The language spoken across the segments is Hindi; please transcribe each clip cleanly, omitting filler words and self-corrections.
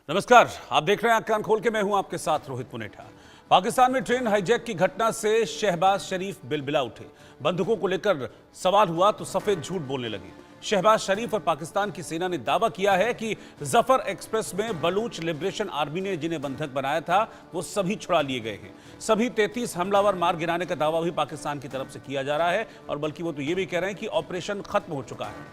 नमस्कार, आप देख रहे हैं आंख कान खोल के। मैं हूं आपके साथ रोहित पुनेठा। पाकिस्तान में ट्रेन हाईजैक की घटना से शहबाज शरीफ बिलबिला उठे। बंधुकों को लेकर सवाल हुआ तो सफेद झूठ बोलने लगे। शहबाज शरीफ और पाकिस्तान की सेना ने दावा किया है कि जफर एक्सप्रेस में बलूच लिबरेशन आर्मी ने जिन्हें बंधक बनाया था वो सभी छुड़ा लिए गए हैं। सभी 33 हमलावर मार गिराने का दावा भी पाकिस्तान की तरफ से किया जा रहा है और बल्कि वो तो ये भी कह रहे हैं कि ऑपरेशन खत्म हो चुका है,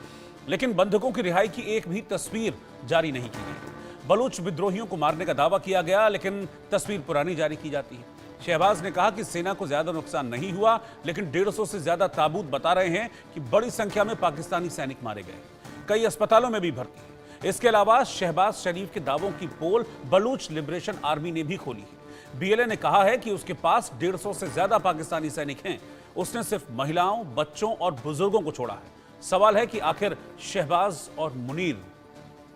लेकिन बंधकों की रिहाई की एक भी तस्वीर जारी नहीं की गई। बलूच विद्रोहियों को मारने का दावा किया गया, लेकिन तस्वीर पुरानी जारी की जाती है। शहबाज ने कहा कि सेना को ज्यादा नुकसान नहीं हुआ, लेकिन 150 से ज्यादा ताबूत बता रहे हैं कि बड़ी संख्या में पाकिस्तानी सैनिक मारे गए, कई अस्पतालों में भी भर्ती हैं। इसके अलावा शहबाज शरीफ के दावों की पोल बलूच लिबरेशन आर्मी ने भी खोली है। बीएलए ने कहा है कि उसके पास 150 से ज्यादा पाकिस्तानी सैनिक हैं। उसने सिर्फ महिलाओं, बच्चों और बुजुर्गों को छोड़ा है। सवाल है कि आखिर शहबाज और मुनीर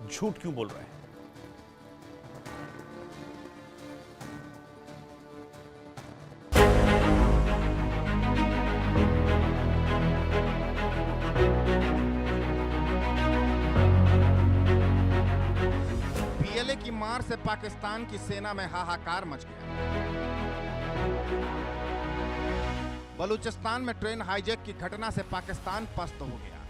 झूठ क्यों बोल रहे हैं। बीएलए की मार से पाकिस्तान की सेना में हाहाकार मच गया। बलूचिस्तान में ट्रेन हाईजैक की घटना से पाकिस्तान पस्त हो गया।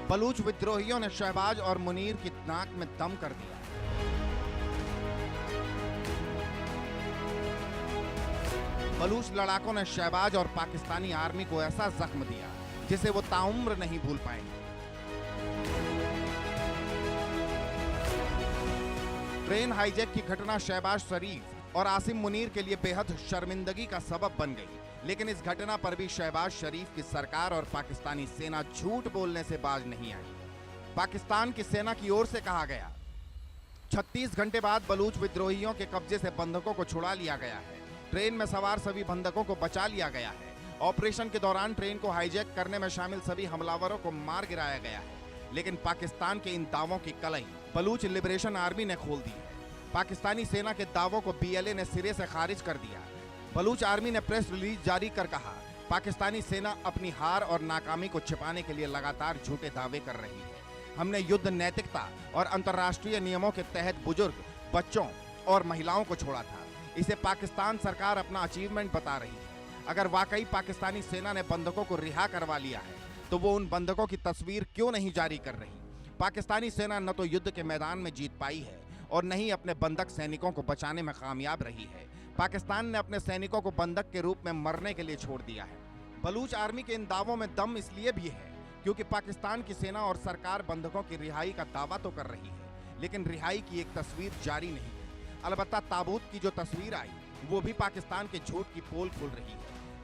बलूच विद्रोहियों ने शहबाज और मुनीर की नाक में दम कर दिया। बलूच लड़ाकों ने शहबाज और पाकिस्तानी आर्मी को ऐसा जख्म दिया जिसे वो ताउम्र नहीं भूल पाएंगे। ट्रेन हाईजैक की घटना शहबाज शरीफ और आसिम मुनीर के लिए बेहद शर्मिंदगी का सबब बन गई, लेकिन इस घटना पर भी शहबाज शरीफ की सरकार और पाकिस्तानी सेना झूठ बोलने से बाज नहीं आई। पाकिस्तान की सेना की ओर से कहा गया, 36 घंटे बाद बलूच विद्रोहियों के कब्जे से बंधकों को छुड़ा लिया गया है। ट्रेन में सवार सभी बंधकों को बचा लिया गया है। ऑपरेशन के दौरान ट्रेन को हाईजैक करने में शामिल सभी हमलावरों को मार गिराया गया है, लेकिन पाकिस्तान के इन दावों की कलई बलूच लिबरेशन आर्मी ने खोल दी है। पाकिस्तानी सेना के दावों को बीएलए ने सिरे से खारिज कर दिया। बलूच आर्मी ने प्रेस रिलीज जारी कर कहा, पाकिस्तानी सेना अपनी हार और नाकामी को छिपाने के लिए लगातार झूठे दावे कर रही है। हमने युद्ध नैतिकता और अंतर्राष्ट्रीय नियमों के तहत बुजुर्ग, बच्चों और महिलाओं को छोड़ा था। इसे पाकिस्तान सरकार अपना अचीवमेंट बता रही है। अगर वाकई पाकिस्तानी सेना ने बंधकों को रिहा करवा लिया है तो वो उन बंधकों की तस्वीर क्यों नहीं जारी कर रही। पाकिस्तानी सेना न तो युद्ध के मैदान में जीत पाई है और न ही अपने बंधक सैनिकों को बचाने में कामयाब रही है। पाकिस्तान ने अपने सैनिकों को बंधक के रूप में मरने के लिए छोड़ दिया है। बलूच आर्मी के इन दावों में दम इसलिए भी है क्योंकि पाकिस्तान की सेना और सरकार बंधकों की रिहाई का दावा तो कर रही है, लेकिन रिहाई की एक तस्वीर जारी नहीं है। अलबत्ता ताबूत की जो तस्वीर आई वो भी पाकिस्तान के झूठ की पोल खुल रही है।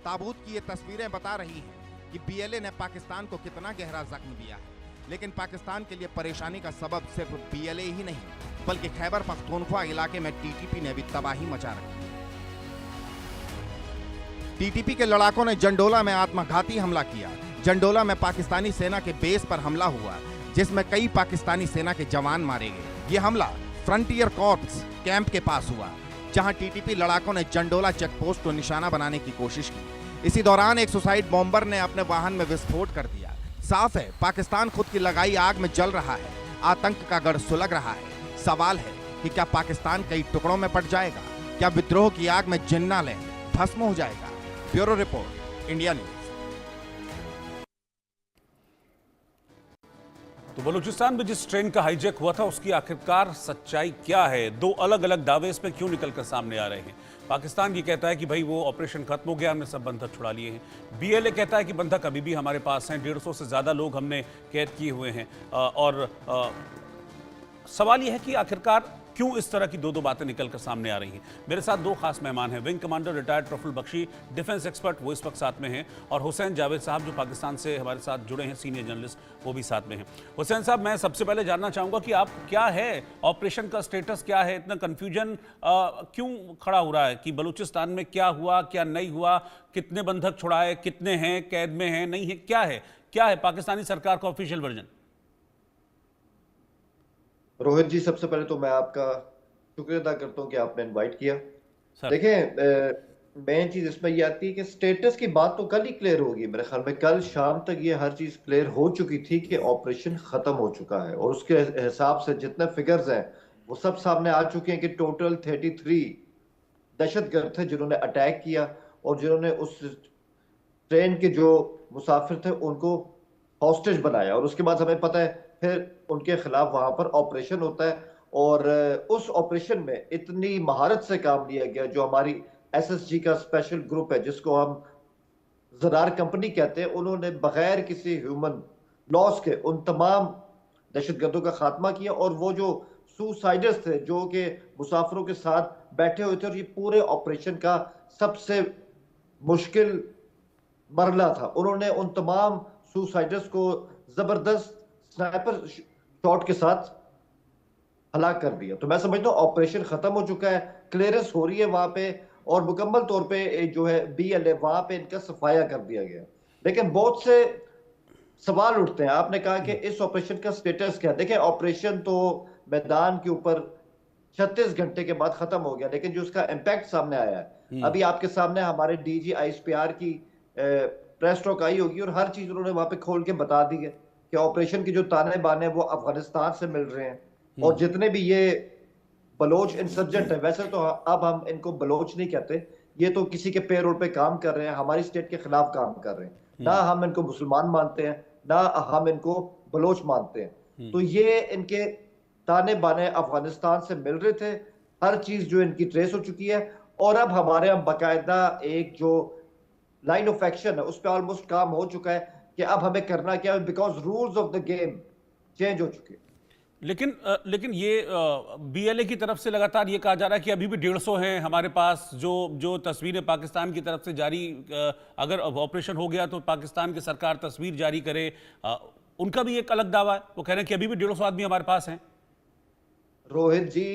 ताबूत की ये तस्वीरें बता रही हैं कि बीएलए ने पाकिस्तान को कितना गहरा जख्म दिया है, लेकिन पाकिस्तान के लिए परेशानी का सबब सिर्फ बीएलए ही नहीं बल्कि खैबर पख्तूनख्वा इलाके में टीटीपी ने भी तबाही मचा रखी है। टीटीपी के लड़ाकों ने जंडोला में आत्मघाती हमला किया। जंडोला में पाकिस्तानी सेना के बेस पर हमला हुआ जिसमें कई पाकिस्तानी सेना के जवान मारे गए। ये हमला फ्रंटियर कॉर्प्स कैंप के पास हुआ जहां टीटीपी लड़ाकों ने जंडोला चेकपोस्ट को निशाना बनाने की कोशिश की। इसी दौरान एक सुसाइड बॉम्बर ने अपने वाहन में विस्फोट कर दिया। साफ है पाकिस्तान खुद की लगाई आग में जल रहा है। आतंक का गढ़ सुलग रहा है। सवाल है कि क्या पाकिस्तान कई टुकड़ों में पड़ जाएगा? क्या विद्रोह की आग में जिन्ना ले भस्म हो जाएगा? Bureau report, India news. तो बलूचिस्तान में जिस ट्रेन का हाईजैक हुआ था उसकी आखिरकार सच्चाई क्या है? दो अलग अलग दावे इसमें क्यों निकलकर सामने आ रहे हैं? पाकिस्तान ये कहता है कि भाई वो ऑपरेशन खत्म हो गया, हमने सब बंधक छुड़ा लिए हैं। बीएलए कहता है कि बंधक अभी भी हमारे पास हैं, 150 से ज़्यादा लोग हमने कैद किए हुए हैं। और सवाल यह है कि आखिरकार क्यों इस तरह की दो बातें निकलकर सामने आ रही हैं। मेरे साथ दो खास मेहमान हैं। Wing commander retired Prafull Bakshi, defence expert, वो इस वक्त साथ में हैं, और हुसैन जावेद साहब जो पाकिस्तान से हमारे साथ जुड़े हैं, सीनियर जर्नलिस्ट, वो भी साथ में हैं। हुसैन साहब, मैं सबसे पहले जानना चाहूँगा कि आप क्या है, ऑपरेशन का स्टेटस क्या है? इतना कन्फ्यूजन क्यों खड़ा हो रहा है कि बलूचिस्तान में क्या हुआ, क्या नहीं हुआ, कितने बंधक छुड़ाए, कितने हैं कैद में हैं, नहीं है, क्या है पाकिस्तानी सरकार का ऑफिशियल वर्जन? रोहित जी, सबसे पहले तो मैं आपका शुक्रिया अदा करता हूं कि आपने इनवाइट किया। सर। देखें, मेन चीज इसमें ये आती है कि स्टेटस की बात तो कल ही क्लियर होगी। मेरे ख्याल में कल शाम तक ये हर चीज क्लियर हो चुकी थी कि ऑपरेशन खत्म हो चुका है, और उसके हिसाब से जितने फिगर्स हैं वो सब सामने आ चुके हैं कि टोटल 33 दहशतगर्द थे जिन्होंने अटैक किया, और जिन्होंने उस ट्रेन के जो मुसाफिर थे उनको हॉस्टेज बनाया। और उसके बाद हमें पता है फिर उनके खिलाफ वहां पर ऑपरेशन होता है, और उस ऑपरेशन में इतनी महारत से काम लिया गया। जो हमारी एसएसजी का स्पेशल ग्रुप है जिसको हम जरार कंपनी कहते हैं, उन्होंने बगैर किसी ह्यूमन लॉस के उन तमाम दहशतगर्दों का खात्मा किया। और वो जो सुसाइडर्स थे जो कि मुसाफिरों के साथ बैठे हुए थे, और ये पूरे ऑपरेशन का सबसे मुश्किल मरला था, उन्होंने उन तमाम सुसाइडर्स को जबरदस्त स्नाइपर शॉट के साथ हलाक कर दिया। तो मैं समझता हूँ ऑपरेशन खत्म हो चुका है, क्लियरेंस हो रही है वहां पे, और मुकम्मल तौर पे जो है बीएलए वहां पे इनका सफाया कर दिया गया। लेकिन बहुत से सवाल उठते हैं। आपने कहा कि इस ऑपरेशन का स्टेटस क्या है। देखिए, ऑपरेशन तो मैदान के ऊपर 36 घंटे के बाद खत्म हो गया, लेकिन जो उसका इम्पैक्ट सामने आया है, अभी आपके सामने हमारे डीजी आईएसपीआर की प्रेस टॉक आई होगी, और हर चीज उन्होंने वहां पे खोल के बता दी है कि ऑपरेशन के जो ताने बाने वो अफगानिस्तान से मिल रहे हैं। और जितने भी ये बलोच इंसर्जेंट है, वैसे तो अब हम इनको बलोच नहीं कहते, ये तो किसी के पेरोल पे काम कर रहे हैं, हमारी स्टेट के खिलाफ काम कर रहे हैं। ना हम इनको मुसलमान मानते हैं, ना हम इनको बलोच मानते हैं। तो ये इनके ताने बाने अफगानिस्तान से मिल रहे थे, हर चीज जो इनकी ट्रेस हो चुकी है। और अब हमारे यहाँ बाकायदा एक जो लाइन ऑफ एक्शन है उस पर ऑलमोस्ट काम हो चुका है कि अब हमें करना क्या है, because rules of the game change हो चुके हैं। लेकिन ये बीएलए की तरफ से लगातार ये कहा जा रहा है कि अभी भी 150 हैं हमारे पास। जो तस्वीरें पाकिस्तान की तरफ से जारी, अगर ऑपरेशन हो गया तो पाकिस्तान की सरकार तस्वीर जारी करे, उनका भी एक अलग दावा है। वो कह रहे हैं कि अभी भी 150 आदमी हमारे पास हैं। रोहित जी,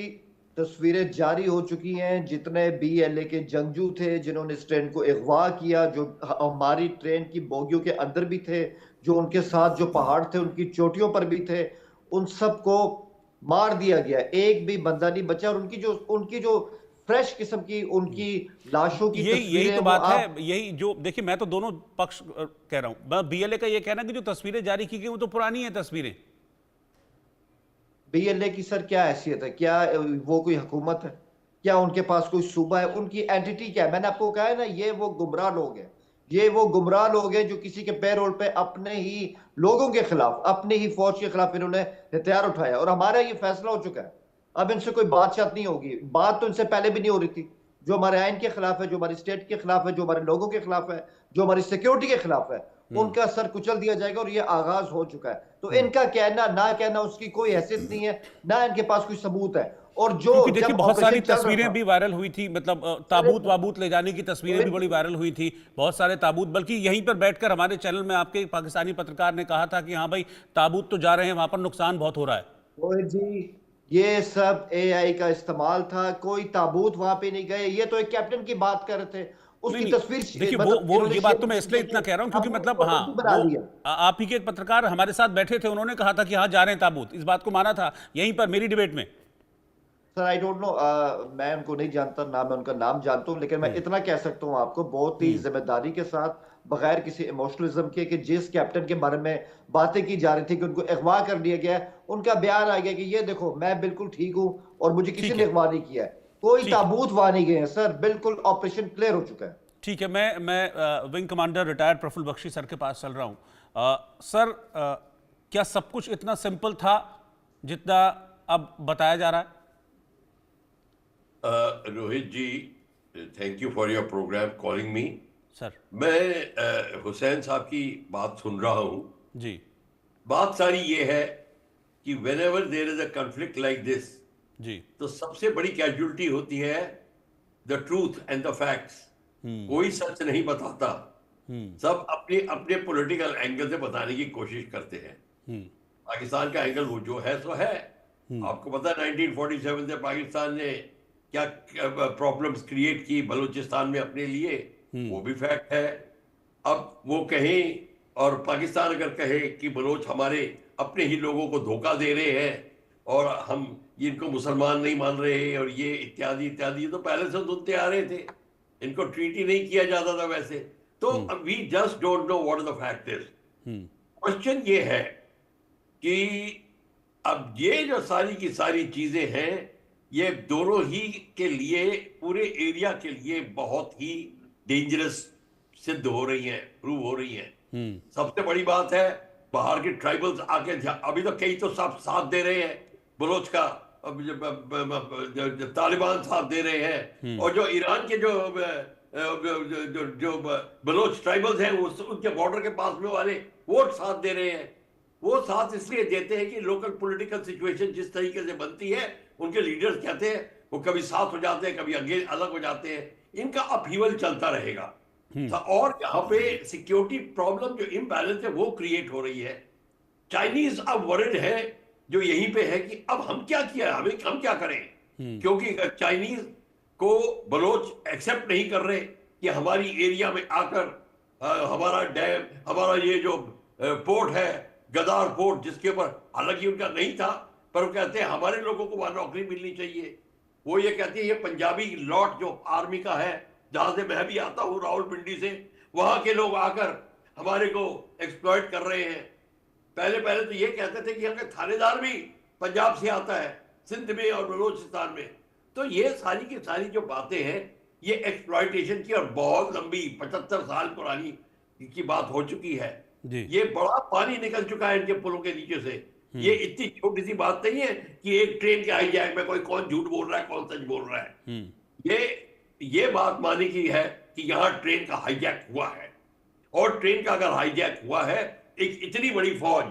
तस्वीरें जारी हो चुकी हैं। जितने बीएलए के जंगजू थे जिन्होंने इस ट्रेन को अगवा किया, जो हमारी ट्रेन की बोगियों के अंदर भी थे, जो उनके साथ जो पहाड़ थे उनकी चोटियों पर भी थे, उन सबको मार दिया गया। एक भी बंदा नहीं बचा। और उनकी जो फ्रेश किस्म की उनकी लाशों की यही तो तस्वीरें बात है। यही जो देखिए, मैं तो दोनों पक्ष कह रहा हूं। बीएलए का ये कहना कि जो तस्वीरें जारी की गई वो तो पुरानी है तस्वीरें। बीएलए की सर क्या हैसियत है? क्या वो कोई हुकूमत है? क्या उनके पास कोई सूबा है? उनकी एंटिटी क्या है? मैंने आपको कहा है ना, ये वो गुमराह लोग हैं। ये वो गुमराह लोग हैं जो किसी के पैरोल पे अपने ही लोगों के खिलाफ, अपनी ही फौज के खिलाफ इन्होंने हथियार उठाया। और हमारा ये फैसला हो चुका है, अब इनसे कोई बातचीत नहीं होगी। बात तो इनसे पहले भी नहीं हो रही थी। जो हमारे आइन के खिलाफ है, जो हमारी स्टेट के खिलाफ है, जो हमारे लोगों के खिलाफ है, जो हमारी सिक्योरिटी के खिलाफ है, उनका सर कुचल दिया जाएगा। और ये आगाज हो चुका है। तो इनका कहना ना कहना उसकी कोई हैसियत नहीं है, ना इनके पास कोई सबूत है। और जो क्योंकि देखिए, जब बहुत सारी ऑपरेशन चल रहा तस्वीरें था, भी वायरल हुई थी, मतलब ताबूत वाबूत ले जाने की तस्वीरें भी बड़ी वायरल हुई थी। बहुत सारे ताबूत, बल्कि यहीं पर बैठकर हमारे चैनल में आपके एक पाकिस्तानी पत्रकार ने कहा था कि हाँ भाई, ताबूत तो जा रहे हैं, वहां पर नुकसान बहुत हो रहा है। रोहित जी, ये सब एआई का इस्तेमाल था। कोई ताबूत वहां पे नहीं गए। ये तो एक कैप्टन की बात कर रहे थे, नहीं उसकी नहीं, तस्वीर देखिए मतलब वो इन्होंने ये बात तो मैं इसलिए इतना कह रहा हूं क्योंकि मतलब हाँ, बना वो लिया। आप ही के एक पत्रकार हमारे साथ बैठे थे, उन्होंने कहा था कि हाँ जा रहे हैं ताबूत, इस बात को माना था यहीं पर मेरी डिबेट में। सर आई डोंट नो, मैं उनको नहीं जानता, ना मैं उनका नाम जानता हूं। लेकिन मैं इतना कह सकता हूं आपको बहुत ही जिम्मेदारी के साथ, बगैर किसी इमोशनलिज्म के, कि जिस कैप्टन के बारे में बातें की जा रही थी कि उनको अगवा कर लिया गया, उनका बयान आ गया कि ये देखो मैं बिल्कुल ठीक हूं और मुझे किसी ठीक ने है, अगवा नहीं किया है। कोई ठीक है, ताबूत वहां नहीं गए हैं सर, बिल्कुल ऑपरेशन क्लियर हो चुका है। ठीक है। मैं wing commander retired Prafull Bakshi sir के पास चल रहा हूं। सर, क्या सब कुछ इतना सिंपल था जितना अब बताया जा रहा है? Rohit ji, thank you for your program calling me. Sir मैं हुसैन साहब की बात सुन रहा हूं। जी बात सारी ये है कि whenever there is a conflict like this, जी तो सबसे बड़ी कैजुअलिटी होती है the truth and the facts. कोई सच नहीं बताता, सब अपने अपने पॉलिटिकल एंगल से बताने की कोशिश करते हैं। पाकिस्तान का एंगल वो जो है सो है। आपको पता है 1947 से पाकिस्तान ने क्या प्रॉब्लम्स क्रिएट की बलूचिस्तान में अपने लिए, वो भी फैक्ट है। अब वो कहें और पाकिस्तान अगर कहे कि बलोच हमारे अपने ही लोगों को धोखा दे रहे हैं और हम इनको मुसलमान नहीं मान रहे और ये इत्यादि इत्यादि, तो पहले से सुनते आ रहे थे। इनको ट्रीट ही नहीं किया जाता था वैसे। तो we just don't know what the fact is. Question ये है कि अब ये जो सारी की सारी चीजें हैं, ये दोनों ही के लिए, पूरे एरिया के लिए बहुत ही डेंजरस सिद्ध हो रही हैं, प्रूव हो रही हैं। सबसे बड़ी बात है, बाहर के ट्राइबल्स आके अभी तो कई तो सब साथ दे रहे हैं बलोच का, तालिबान साथ दे रहे हैं, और जो ईरान के जो बलोच ट्राइबल्स हैं उनके बॉर्डर के पास में वाले, वो साथ दे रहे हैं। वो साथ इसलिए देते हैं कि लोकल पॉलिटिकल सिचुएशन जिस तरीके से बनती है, उनके लीडर्स कहते हैं वो कभी साथ हो जाते हैं, कभी आगे अलग हो जाते हैं, इनका अपहीवल चलता रहेगा। और यहाँ पे सिक्योरिटी प्रॉब्लम जो इम्बैलेंस है वो क्रिएट हो रही है। चाइनीज अब वरिड है जो यहीं पे है कि अब हम क्या किया, हम क्या करें, क्योंकि चाइनीज को बलोच एक्सेप्ट नहीं कर रहे कि हमारी एरिया में आकर हमारा डैम, हमारा ये जो पोर्ट है गदार पोर्ट, जिसके ऊपर हालांकि उनका नहीं था, पर वो कहते हैं हमारे लोगों को वहां नौकरी मिलनी चाहिए। वो ये कहती है ये पंजाबी लॉट जो आर्मी का है, जहां से मैं भी आता हूं रावलपिंडी से, वहां के लोग आकर हमारे को एक्सप्लॉइट कर रहे हैं। पहले तो ये कहते थे कि हमें थानेदार भी पंजाब से आता है, सिंध में और बलूचिस्तान में। तो ये सारी की सारी जो बातें हैं, ये एक्सप्लॉइटेशन की और बहुत लंबी 75 साल पुरानी की बात हो चुकी है। ये बड़ा पानी निकल चुका है इनके पुलों के नीचे से। ये इतनी छोटी सी बात नहीं है कि एक ट्रेन के हाईजैक में कोई कौन झूठ बोल रहा है कौन सच बोल रहा है। ये बात मानी की है कि यहां ट्रेन का हाईजैक हुआ है, और ट्रेन का अगर हाईजैक हुआ है, एक इतनी बड़ी फौज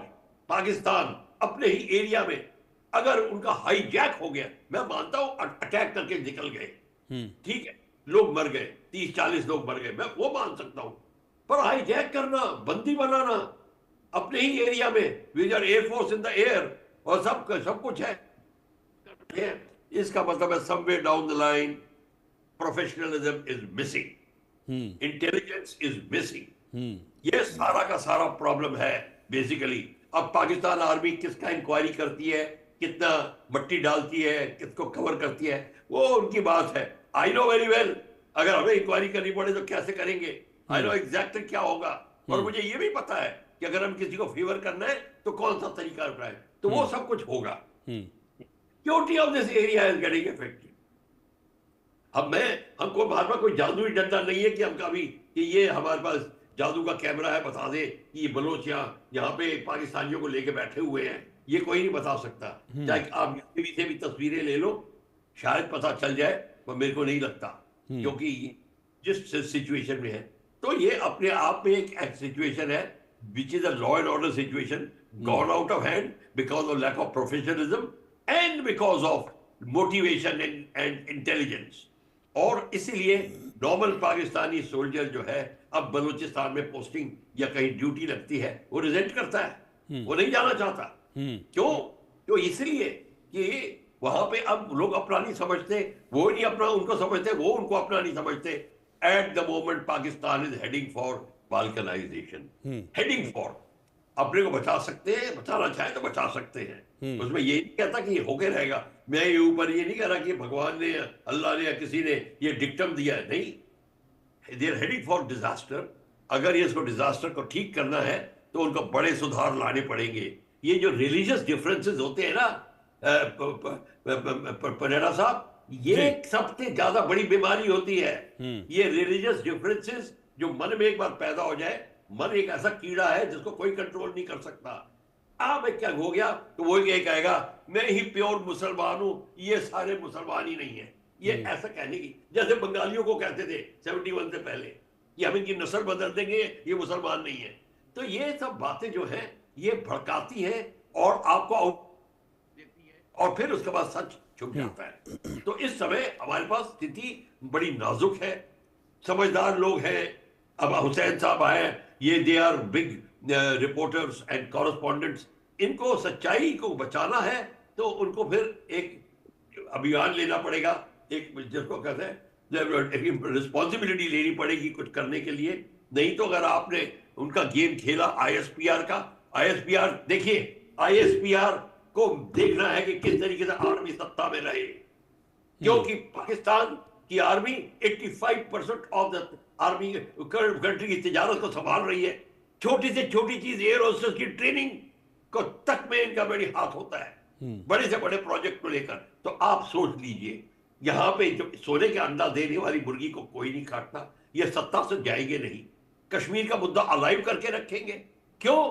पाकिस्तान अपने ही एरिया में अगर उनका हाईजैक हो गया, मैं मानता हूं अटैक करके निकल गए, ठीक है, लोग मर गए, 30-40 लोग मर गए, मैं वो मान सकता हूं, पर हाईजैक करना, बंदी बनाना अपने ही एरिया में, with air force in the air और सब कुछ है, इसका मतलब है somewhere down the line professionalism is missing, intelligence is missing. ये सारा का सारा प्रॉब्लम है बेसिकली। अब पाकिस्तान आर्मी किसका इंक्वायरी करती है, कितना मट्टी डालती है, किसको कवर करती है, वो उनकी बात है। आई नो वेरी वेल, अगर हमें इंक्वायरी करनी पड़े तो कैसे करेंगे, आई नो एग्जैक्टली क्या होगा, और मुझे ये भी पता है कि अगर हम किसी को फेवर करना है तो कौन सा तरीका अपनाएं, तो वो सब कुछ होगा। Security of this area is getting affected. अब हमको बार बार कोई जादुई डंडा नहीं है कि हम कभी कि ये हमारे पास जादू का कैमरा है बता दे कि ये बलोच यहाँ पे पाकिस्तानियों को लेके बैठे हुए हैं, ये कोई नहीं बता सकता। चाहे आप टीवी से भी तस्वीरें ले लो, शायद पता चल जाए, पर मेरे को नहीं लगता, क्योंकि जिस सिचुएशन में है, तो ये अपने आप में एक सिचुएशन है which is a law and order situation gone out of hand because of lack of professionalism and because of motivation and intelligence। और इसीलिए नॉर्मल पाकिस्तानी सोल्जर जो है, अब बलूचिस्तान में पोस्टिंग या कहीं ड्यूटी लगती है, वो रिजेंट करता है, वो नहीं जाना चाहता। क्यों? तो इसलिए कि वहां पे अब लोग अपना नहीं समझते, वो नहीं अपना उनको समझते, वो उनको अपना नहीं समझते। At the moment Pakistan is heading for balkanisation, heading for, अपने को बचा सकते हैं, बचाना चाहे तो बचा सकते हैं। उसमें ये नहीं कहता कि ये होके रहेगा, मैं ये ऊपर ये नहीं कह रहा कि भगवान ने, अल्लाह ने या किसी ने ये डिक्टम दिया है, नहीं, they are heading for disaster. अगर ये इसको डिजास्टर को ठीक करना है तो उनको बड़े सुधार लाने पड़ेंगे। ये जो रिलीजियस डिफरेंसेस होते हैं ना पनेरा साहब, ये सबसे ज्यादा बड़ी बीमारी होती है। ये रिलीजियस डिफरेंसेस जो मन में एक बार पैदा हो जाए, मन एक ऐसा कीड़ा है जिसको कोई कंट्रोल नहीं कर सकता। अब क्या हो गया तो वो ये कहेगा मैं ही प्योर मुसलमान हूं, ये सारे मुसलमान ही नहीं है। ये ऐसा कहने की, जैसे बंगालियों को कहते थे 71 से पहले कि हम इनकी नस्ल बदल देंगे, ये मुसलमान नहीं है। तो ये सब बातें जो है ये भड़काती है और आपको देती है, और फिर उसके बाद सच छुप जाता है। तो इस समय हमारे पास स्थिति बड़ी नाजुक है, समझदार लोग हैं। अब हुसैन साहब आए, ये they are big reporters and correspondents, इनको सच्चाई को बचाना है तो उनको फिर एक अभियान लेना पड़ेगा, एक जिसको कहते हैं रिस्पॉन्सिबिलिटी लेनी पड़ेगी कुछ करने के लिए। नहीं तो अगर आपने उनका गेम खेला आईएसपीआर का, आईएसपीआर देखिए, आईएसपीआर को देखना है कि किस तरीके से आर्मी सत्ता में रहे, क्योंकि पाकिस्तान कि army 85% of the army country की तिजारत को संभाल रही है। छोटी से छोटी चीज एयर होस्टेस की ट्रेनिंग को तक में इनका बड़ी हाथ होता है, बड़े से बड़े प्रोजेक्ट को लेकर। तो आप सोच लीजिए, यहाँ पे जो सोने के अंडा देने वाली मुर्गी को कोई नहीं काटता। ये सत्ता से जाएंगे नहीं, कश्मीर का मुद्दा अलाइव करके रखेंगे। क्यों?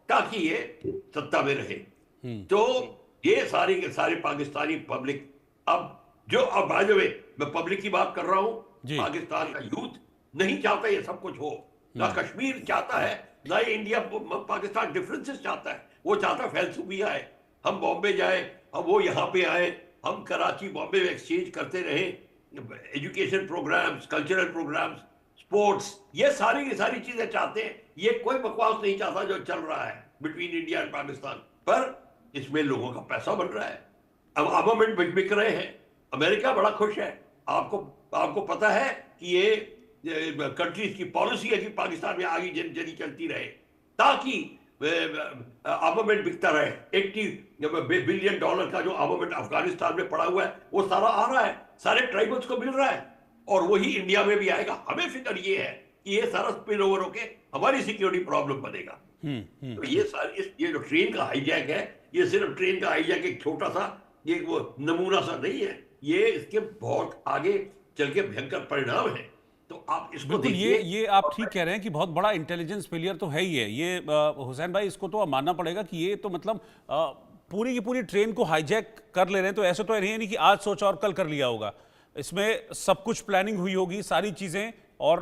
ताकि ये सत्ता में रहे। तो ये सारी के सारे पाकिस्तानी पब्लिक, अब बाय द वे मैं पब्लिक की बात कर रहा हूं, पाकिस्तान का यूथ नहीं चाहता ये सब कुछ हो, ना कश्मीर चाहता है, ना इंडिया पाकिस्तान डिफरेंसेस चाहता है। वो चाहता है फैलसूफिया है, हम बॉम्बे जाए, अब वो यहाँ पे आए, हम कराची बॉम्बे में एक्सचेंज करते रहे, education programmes, cultural programmes, sports, ये सारी की सारी चीजें चाहते हैं। ये कोई बकवास नहीं चाहता जो चल रहा है बिटवीन इंडिया एंड पाकिस्तान। पर इसमें लोगों का पैसा बन रहा है, अब आर्मामेंट बिक रहे हैं। अमेरिका बड़ा खुश है। आपको पता है कि ये कंट्रीज की पॉलिसी है कि पाकिस्तान में आगे जरी चलती रहे, ताकि आर्मामेंट बिकता रहे। $80 बिलियन का जो आर्मामेंट अफगानिस्तान में पड़ा हुआ है, वो सारा आ रहा है, सारे ट्राइबल्स को मिल रहा है, और वही इंडिया में भी आएगा। हमें फिक्र ये है कि ये सारा स्पिल ओवर होके हमारी सिक्योरिटी प्रॉब्लम बनेगा। तो ये जो ट्रेन का हाईजैक है, ये सिर्फ ट्रेन का हाईजैक एक छोटा सा ये वो नमूना सा नहीं है, ये इसके बहुत आगे चल के भयंकर परिणाम है। तो आप इसको देखिए। ये आप ठीक कह रहे हैं कि बहुत बड़ा इंटेलिजेंस फेलियर तो है ही है ये। हुसैन भाई, इसको तो अब मानना पड़ेगा कि ये तो मतलब पूरी की पूरी ट्रेन को हाईजैक कर ले रहे हैं। तो ऐसे तो नहीं कि आज सोचा और कल कर लिया होगा, इसमें सब कुछ प्लानिंग हुई होगी, सारी चीजें, और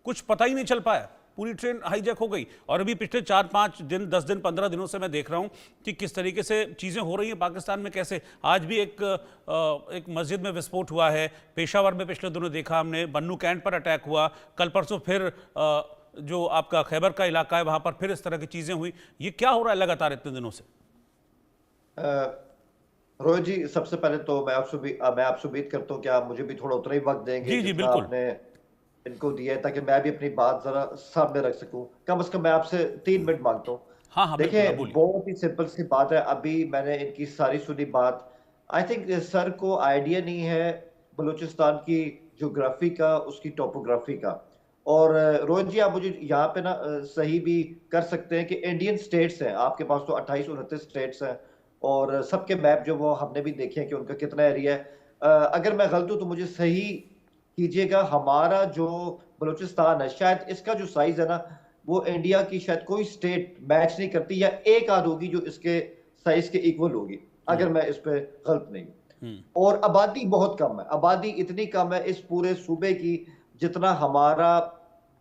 कुछ पता ही नहीं चल पाया, पूरी ट्रेन हाईजैक हो गई। और अभी पिछले 4-5 दिन, 10 दिन, 15 दिनों से मैं देख रहा हूं कि किस तरीके से चीज़ें हो रही हैं पाकिस्तान में। कैसे आज भी एक मस्जिद में विस्फोट हुआ है, पेशावर में पिछले दिनों देखा हमने, बन्नू कैंट पर अटैक हुआ, कल परसों फिर जो आपका खैबर का इलाका है वहां पर फिर इस तरह की चीज़ें हुई। ये क्या हो रहा है लगातार इतने दिनों से? रोहित जी, सबसे पहले तो मैं आपसे उम्मीद करता हूँ कि आप मुझे भी थोड़ा उतना ही वक्त देंगे जी बिल्कुल, आपने इनको दिया है, ताकि मैं भी अपनी बात जरा सामने रख सकूं। कम से कम मैं आपसे 3 मिनट मांगता हूँ। हाँ देखिए, बहुत ही सिंपल सी बात है। अभी मैंने इनकी सारी सुनी बात। आई थिंक सर को आइडिया नहीं है बलूचिस्तान की ज्योग्राफी का, उसकी टोपोग्राफी का। और रोहित जी, आप मुझे यहाँ पे ना सही भी कर सकते हैं कि इंडियन स्टेट्स हैं आपके पास, तो 28-29 स्टेट्स हैं, और सबके मैप जो वो हमने भी देखे हैं कि उनका कितना एरिया है। अगर मैं गलत हूं तो मुझे सही कीजिएगा। हमारा जो बलूचिस्तान है, शायद इसका जो साइज है ना, वो इंडिया की शायद कोई स्टेट मैच नहीं करती, या एक आध होगी जो इसके साइज के इक्वल होगी, अगर मैं इस पे गलत नहीं हूं। और आबादी बहुत कम है, आबादी इतनी कम है इस पूरे सूबे की जितना हमारा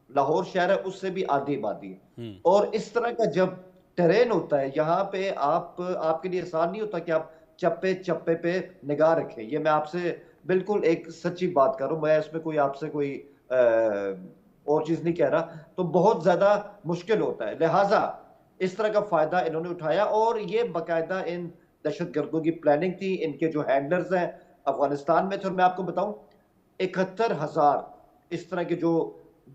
लाहौर शहर है, उससे भी आधी आबादी है। और इस तरह का जब टेरेन होता है यहाँ पे, आपके लिए आसान नहीं होता कि आप चप्पे चप्पे पे निगाह रखें। ये मैं आपसे बिल्कुल एक सच्ची बात कर रहा हूं, मैं इसमें कोई आपसे कोई और चीज नहीं कह रहा। तो बहुत ज्यादा मुश्किल होता है, लिहाजा इस तरह का फायदा इन्होंने उठाया। और ये बाकायदा इन दहशतगर्दों की प्लानिंग थी, इनके जो हैंडलर्स हैं अफगानिस्तान में थे। और मैं आपको बताऊं, 71,000 इस तरह के जो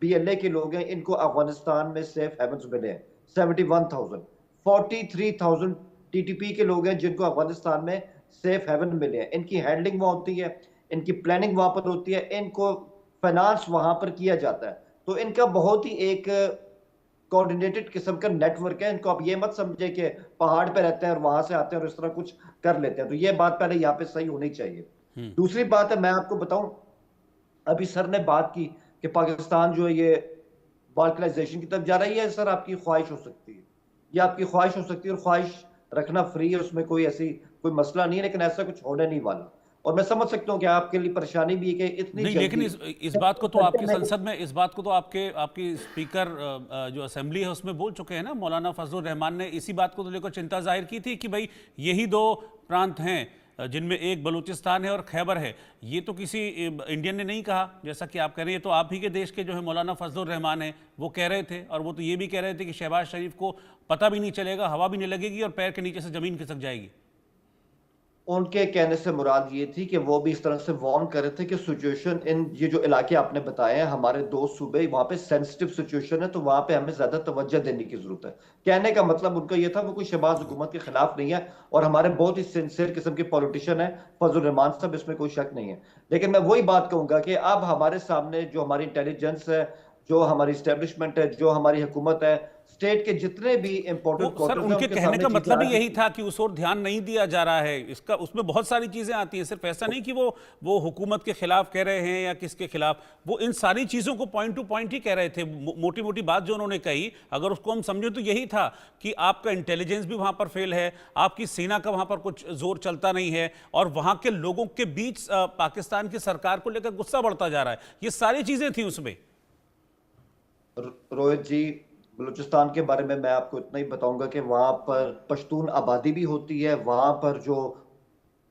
BLA के लोग हैं, इनको अफगानिस्तान में सेफ हेवन्स मिले हैं। 71,000, 43,000 TTP के लोग हैं जिनको अफगानिस्तान में सेफ हेवन मिले हैं। इनकी हैंडलिंग वहां होती है, इनकी प्लानिंग वहां पर होती है, इनको फाइनेंस वहां पर किया जाता है। तो इनका बहुत ही एक कोऑर्डिनेटेड किस्म का नेटवर्क है। इनको आप ये मत समझे कि पहाड़ पे रहते हैं और वहां से आते हैं और इस तरह कुछ कर लेते हैं। तो ये बात पहले यहाँ पे सही होनी चाहिए। दूसरी बात है, मैं आपको बताऊं, अभी सर ने बात की कि पाकिस्तान जो है ये बाल्कनाइजेशन की तरफ जा रही है। सर, आपकी ख्वाहिश हो सकती है, ये आपकी ख्वाहिश हो सकती है, और ख्वाहिश रखना फ्री है, उसमें कोई ऐसी कोई मसला नहीं है, लेकिन ऐसा कुछ होने नहीं वाला। और मैं समझ सकता हूँ कि आपके लिए परेशानी भी है कि इतनी नहीं, लेकिन इस बात को तो आपकी संसद में, इस बात को तो आपकी स्पीकर जो असेंबली है उसमें बोल चुके हैं ना, मौलाना फजलुर रहमान ने इसी बात को तो लेकर चिंता जाहिर की थी कि भाई यही 2 प्रांत हैं जिनमें एक बलूचिस्तान है और खैबर है। ये तो किसी इंडियन ने नहीं कहा, जैसा कि आप कह रहे हैं। तो आप ही के देश के जो है मौलाना फजलुर रहमान है, वो कह रहे थे, और वो तो ये भी कह रहे थे कि शहबाज शरीफ को पता भी नहीं चलेगा, हवा भी नहीं लगेगी और पैर के नीचे से जमीन खिसक जाएगी। उनके कहने से मुराद ये थी कि वो भी इस तरह से वार्न कर रहे थे कि सिचुएशन इन ये जो इलाके आपने बताए हैं हमारे दो सूबे, वहां पे सेंसिटिव सिचुएशन है, तो वहां पे हमें ज्यादा तवज्जो देने की जरूरत है। कहने का मतलब उनका ये था, वो कोई शहबाज हुकूमत के खिलाफ नहीं है और हमारे बहुत ही सिंसियर किस्म के पॉलिटिशियन है फजल रहमान साहब, इसमें कोई शक नहीं है। लेकिन मैं वही बात कहूंगा कि अब हमारे सामने जो हमारी इंटेलिजेंस है, जो हमारी स्टैब्लिशमेंट है, जो हमारी हुकूमत है, स्टेट के जितने भी इंपॉर्टेंट तो सर क्वार्टर्स हैं उनके उनके कहने सामने का चीजें मतलब आ ही यही चुकी था कि उस ओर ध्यान नहीं दिया जा रहा है, इसका उसमें बहुत सारी चीजें आती हैं, सिर्फ ऐसा नहीं कि वो हुकूमत के खिलाफ कह रहे हैं या किसके खिलाफ, वो इन सारी चीजों को पॉइंट टू पॉइंट ही कह रहे थे। मोटी मोटी बात जो उन्होंने कही, अगर उसको हम समझे तो यही था कि आपका इंटेलिजेंस भी वहां पर फेल है, आपकी सेना का वहां पर कुछ जोर चलता नहीं है, और वहां के लोगों के बीच पाकिस्तान की सरकार को लेकर गुस्सा बढ़ता जा रहा है। ये सारी चीजें थी उसमें। रोहित जी, बलूचिस्तान के बारे में मैं आपको इतना ही बताऊंगा कि वहां पर पश्तून आबादी भी होती है, वहां पर जो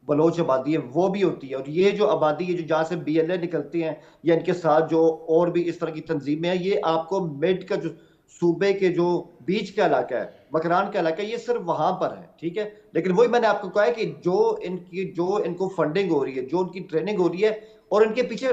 बलोच आबादी है वो भी होती है, और ये जो आबादी है जो जहाँ से BLA निकलती हैं या इनके साथ जो और भी इस तरह की तंजीमें हैं, ये आपको मिड का जो सूबे के जो बीच का इलाका है, मकरान का इलाका है, ये सिर्फ वहां पर है, ठीक है। लेकिन वही मैंने आपको कहा है कि जो इनको फंडिंग हो रही है, जो उनकी ट्रेनिंग हो रही है, और इनके पीछे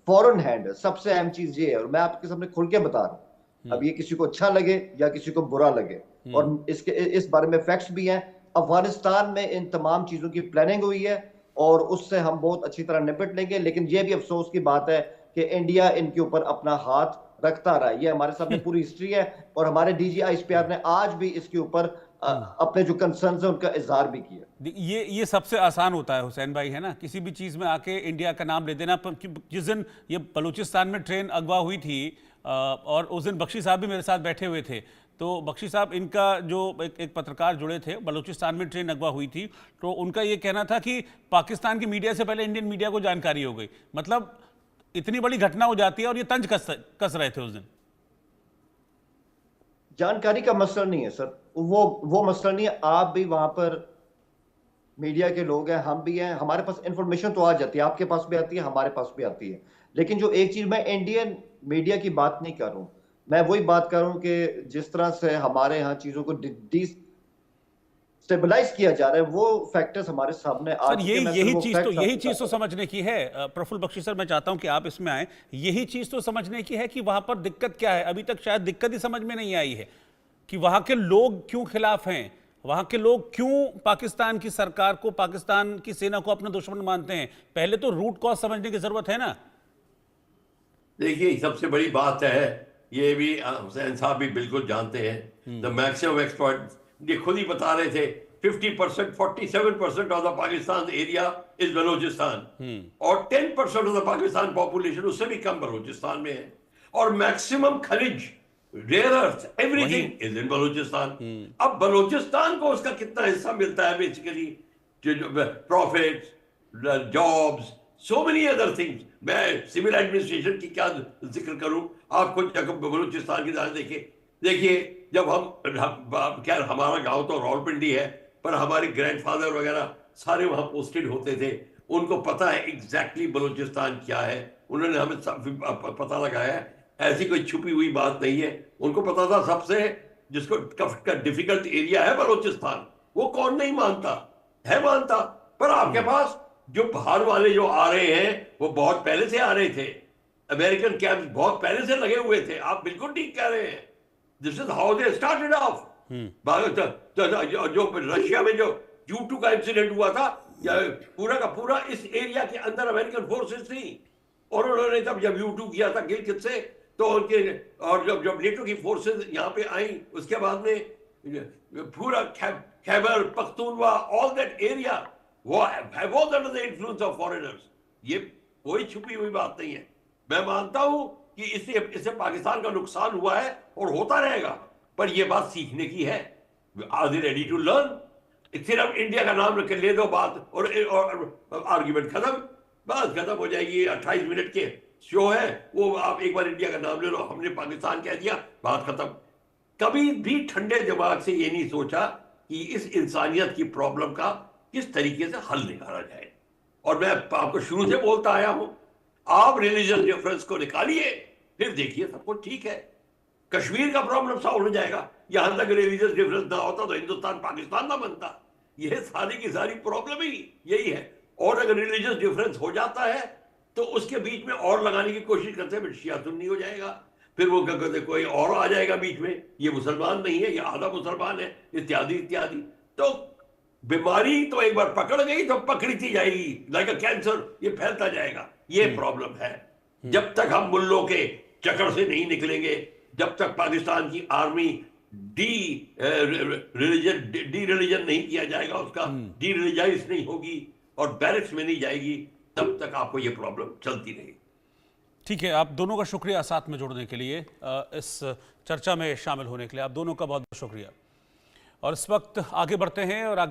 फॉरेन हैंड है, सबसे अहम चीज ये है, और मैं आपके सामने खुल के बता रहा हूँ। अब ये किसी को अच्छा लगे या किसी को बुरा लगे, और इस बारे में फैक्ट्स भी हैं। अफगानिस्तान में इन तमाम चीजों की प्लानिंग हुई है और उससे हम बहुत अच्छी तरह निपट लेंगे। लेकिन ये भी अफसोस की बात है कि इंडिया इनके ऊपर अपना हाथ रखता रहा है। ये हमारे सामने पूरी हिस्ट्री है, और हमारे DG ISPR ने आज भी इसके ऊपर अपने जो कंसर्न्स है उनका इजहार भी किया। ये सबसे आसान होता है हुसैन भाई, है ना, किसी भी चीज में आके इंडिया का नाम ले देना। जिस दिन ये बलूचिस्तान में ट्रेन अगवा हुई थी, और उस दिन बख्शी साहब भी मेरे साथ बैठे हुए थे, तो बख्शी साहब, इनका जो एक पत्रकार जुड़े थे, बलूचिस्तान में ट्रेन अगवा हुई थी, तो उनका ये कहना था कि पाकिस्तान की मीडिया से पहले इंडियन मीडिया को जानकारी हो गई। मतलब इतनी बड़ी घटना हो जाती है और ये तंज कस रहे थे उस दिन। जानकारी का मसला नहीं है सर, वो मसला नहीं है। आप भी वहां पर मीडिया के लोग हैं, हम भी हैं, हमारे पास इंफॉर्मेशन तो आ जाती है, आपके पास भी आती है, हमारे पास भी आती है। लेकिन जो एक चीज, मैं इंडियन मीडिया की बात नहीं कर रहा हूं, मैं वही बात कर रहा हूं कि जिस तरह से हमारे यहाँ चीजों को स्टेबलाइज किया जा रहा है, वो फैक्टर्स हमारे सामने आ सर चुके हैं। यही चीज तो समझने की है। प्रफुल्ल बख्शी सर, मैं चाहता हूं कि आप इसमें आए। यही चीज तो समझने की है कि वहां पर दिक्कत क्या है। अभी तक शायद दिक्कत ही समझ में नहीं आई है कि वहां के लोग क्यों खिलाफ हैं, वहां के लोग क्यों पाकिस्तान की सरकार को, पाकिस्तान की सेना को अपना दुश्मन मानते हैं। पहले तो रूट कॉज समझने की जरूरत है ना। देखिए, सबसे बड़ी बात है, ये भी हुसैन साहब भी बिल्कुल जानते हैं, द मैक्सिमम एक्सपर्ट ये खुद ही बता रहे थे, 50%, 47% of the Pakistan area is Balochistan, और 10% ऑफ द पाकिस्तान पॉपुलेशन उससे भी कम बलोचिस्तान में है, और मैक्सिमम खनिज, rare earth, everything is in Balochistan. अब बलोचिस्तान को उसका कितना हिस्सा मिलता है, basically profit, jobs, so many other things. मैं सिविल एडमिनिस्ट्रेशन की क्या जिक्र करूं, आप खुद बलूचिस्तान की तरह देखिए, जब हम क्या, हमारा गांव तो रावलपिंडी है, पर हमारे ग्रैंडफादर वगैरह सारे वहां पोस्टेड होते थे, उनको पता है एग्जैक्टली बलूचिस्तान क्या है, उन्होंने हमें पता लगाया है, ऐसी कोई छुपी हुई बात नहीं है। उनको पता था सबसे जिसको डिफिकल्ट एरिया है बलूचिस्तान, वो कौन नहीं मानता है, मानता। पर आपके पास जो बाहर वाले जो आ रहे हैं वो बहुत पहले से आ रहे थे, अमेरिकन कैंप्स बहुत पहले से लगे हुए थे। आप बिल्कुल ठीक कह रहे हैं, this is how they started off. जो रशिया में जो U2 का इंसिडेंट हुआ था, पूरा का पूरा इस एरिया के अंदर अमेरिकन फोर्सेस थी, और उन्होंने जब U2 किया था गिलगित से, तो उनके, और जब नेटो की फोर्सेस यहाँ पे आई, उसके बाद में पूरा Khyber Pakhtunkhwa, all that area was under the influence of foreigners। ये कोई छुपी हुई बात नहीं है। मैं मानता हूं कि इससे पाकिस्तान का नुकसान हुआ है और होता रहेगा, पर यह बात सीखने की है। Are they ready to learn? सिर्फ इंडिया का नाम रख ले दो बात और आर्ग्यूमेंट खत्म, बात खत्म हो जाएगी। 28 मिनट के शो है वो, आप एक बार इंडिया का नाम ले लो, हमने पाकिस्तान कह दिया, बात खत्म। कभी भी ठंडे दिमाग से ये नहीं सोचा कि इस इंसानियत की प्रॉब्लम का किस तरीके से हल निकाला जाए। और मैं आपको शुरू से बोलता आया हूं, आप रिलीजियस डिफरेंस को निकालिए, फिर देखिए सब कुछ ठीक है, कश्मीर का प्रॉब्लम सॉल्व हो जाएगा। यहां तक रिलीजियस डिफरेंस ना होता तो हिंदुस्तान पाकिस्तान ना बनता। ये सारी की सारी प्रॉब्लम ही यही है। और अगर रिलीजियस डिफरेंस हो जाता है तो उसके बीच में और लगाने की कोशिश करते हैं, शिया सुन्नी हो जाएगा, फिर वो क्या कहते कोई और आ जाएगा बीच में, ये मुसलमान नहीं है, ये आधा मुसलमान है, इत्यादि इत्यादि। तो बीमारी तो एक बार पकड़ गई तो पकड़ती जाएगी, लाइक अ कैंसर, ये फैलता जाएगा। ये प्रॉब्लम है। जब तक हम मुल्लों के चक्कर से नहीं निकलेंगे, जब तक पाकिस्तान की आर्मी डी रिलीजन नहीं किया जाएगा, उसका डी रिलीजाइज नहीं होगी और बैरक्स में नहीं जाएगी, तब तक आपको ये प्रॉब्लम चलती रहेगी। ठीक है, आप दोनों का शुक्रिया साथ में जुड़ने के लिए, इस चर्चा में शामिल होने के लिए आप दोनों का बहुत बहुत शुक्रिया। और इस वक्त आगे बढ़ते हैं और आगे